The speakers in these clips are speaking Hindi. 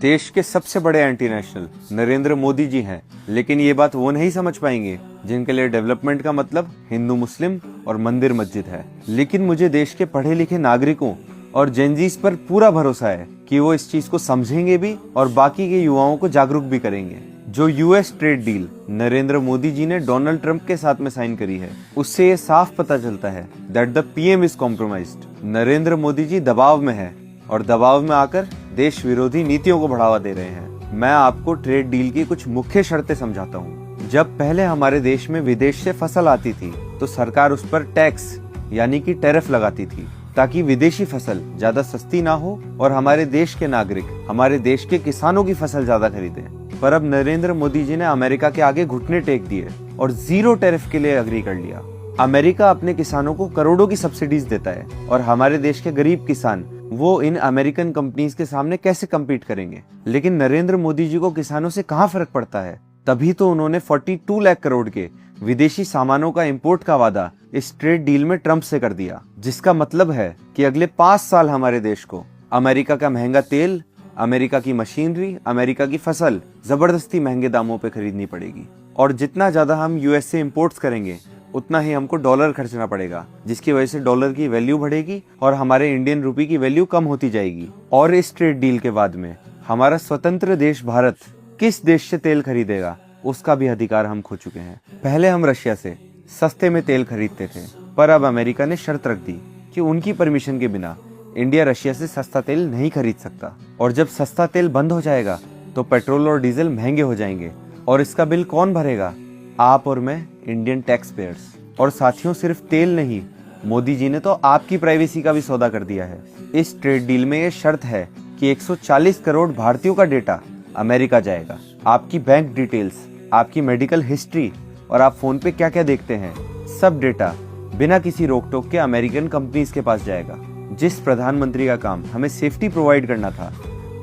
देश के सबसे बड़े एंटी नेशनल नरेंद्र मोदी जी हैं, लेकिन ये बात वो नहीं समझ पाएंगे जिनके लिए डेवलपमेंट का मतलब हिंदू मुस्लिम और मंदिर मस्जिद है। लेकिन मुझे देश के पढ़े लिखे नागरिकों और जेनजीस पर पूरा भरोसा है कि वो इस चीज को समझेंगे भी और बाकी के युवाओं को जागरूक भी करेंगे। जो US trade deal Narendra Modi ji ने डोनाल्ड ट्रंप के साथ में साइन करी है, उससे ये साफ पता चलता है that the PM is compromised. Narendra Modi ji दबाव में है और दबाव में आकर देश विरोधी नीतियों को बढ़ावा दे रहे हैं। मैं आपको ट्रेड डील की कुछ मुख्य शर्तें समझाता हूँ। जब पहले हमारे देश में विदेश से फसल आती थी तो सरकार उस पर टैक्स यानी कि टैरिफ लगाती थी ताकि विदेशी फसल ज्यादा सस्ती ना हो और हमारे देश के नागरिक हमारे देश के किसानों की फसल ज्यादा खरीदें। पर अब नरेंद्र मोदी जी ने अमेरिका के आगे घुटने टेक दिए और जीरो टैरिफ के लिए अग्री कर लिया। अमेरिका अपने किसानों को करोड़ों की सब्सिडीज देता है और हमारे देश के गरीब किसान वो इन अमेरिकन कंपनीज के सामने कैसे कम्पीट करेंगे। लेकिन नरेंद्र मोदी जी को किसानों से कहाँ फर्क पड़ता है, तभी तो उन्होंने 42 लाख करोड़ के विदेशी सामानों का इंपोर्ट का वादा इस ट्रेड डील में ट्रंप से कर दिया, जिसका मतलब है कि अगले 5 साल हमारे देश को अमेरिका का महंगा तेल, अमेरिका की मशीनरी, अमेरिका की फसल जबरदस्ती महंगे दामों पे खरीदनी पड़ेगी। और जितना ज्यादा हम यूएस से इम्पोर्ट्स करेंगे उतना ही हमको डॉलर खर्चना पड़ेगा, जिसकी वजह से डॉलर की वैल्यू बढ़ेगी और हमारे इंडियन रुपी की वैल्यू कम होती जाएगी। और इस ट्रेड डील के बाद में हमारा स्वतंत्र देश भारत किस देश से तेल खरीदेगा उसका भी अधिकार हम खो चुके हैं। पहले हम रशिया से सस्ते में तेल खरीदते थे, पर अब अमेरिका ने शर्त रख दी कि उनकी परमिशन के बिना इंडिया रशिया से सस्ता तेल नहीं खरीद सकता। और जब सस्ता तेल बंद हो जाएगा तो पेट्रोल और डीजल महंगे हो जाएंगे और इसका बिल कौन भरेगा? आप और मैं, इंडियन टैक्स पेयर्स। और साथियों, सिर्फ तेल नहीं, मोदी जी ने तो आपकी प्राइवेसी का भी सौदा कर दिया है। इस ट्रेड डील में ये शर्त है कि 140 करोड़ भारतीयों का डेटा अमेरिका जाएगा। आपकी बैंक डिटेल्स, आपकी मेडिकल हिस्ट्री और आप फोन पे क्या क्या देखते हैं, सब डेटा बिना किसी रोक टोक के अमेरिकन कंपनीज के पास जाएगा। जिस प्रधानमंत्री का काम हमें सेफ्टी प्रोवाइड करना था,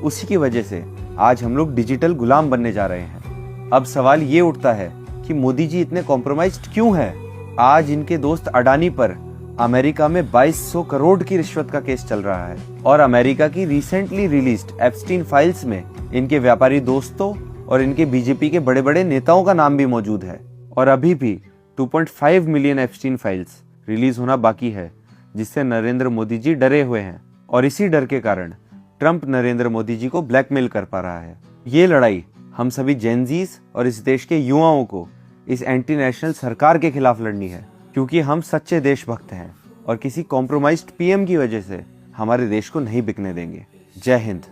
उसी की वजह से आज हम लोग डिजिटल गुलाम बनने जा रहे हैं। अब सवाल ये उठता है कि मोदी जी इतने कॉम्प्रोमाइज्ड क्यों है? आज इनके दोस्त अडानी पर अमेरिका में 2200 करोड़ की रिश्वत का केस चल रहा है और अमेरिका की रिसेंटली रिलीज्ड एप्स्टीन फाइल्स में इनके व्यापारी दोस्तों और इनके बीजेपी के बड़े बड़े नेताओं का नाम भी मौजूद है। और अभी भी 2.5 मिलियन एप्स्टीन फाइल्स रिलीज होना बाकी है, जिससे नरेंद्र मोदी जी डरे हुए हैं और इसी डर के कारण ट्रंप नरेंद्र मोदी जी को ब्लैकमेल कर पा रहा है। ये लड़ाई हम सभी जेनजीज और इस देश के युवाओं को इस एंटी नेशनल सरकार के खिलाफ लड़नी है, क्योंकि हम सच्चे देशभक्त हैं और किसी कॉम्प्रोमाइज्ड पीएम की वजह से हमारे देश को नहीं बिकने देंगे। जय हिंद।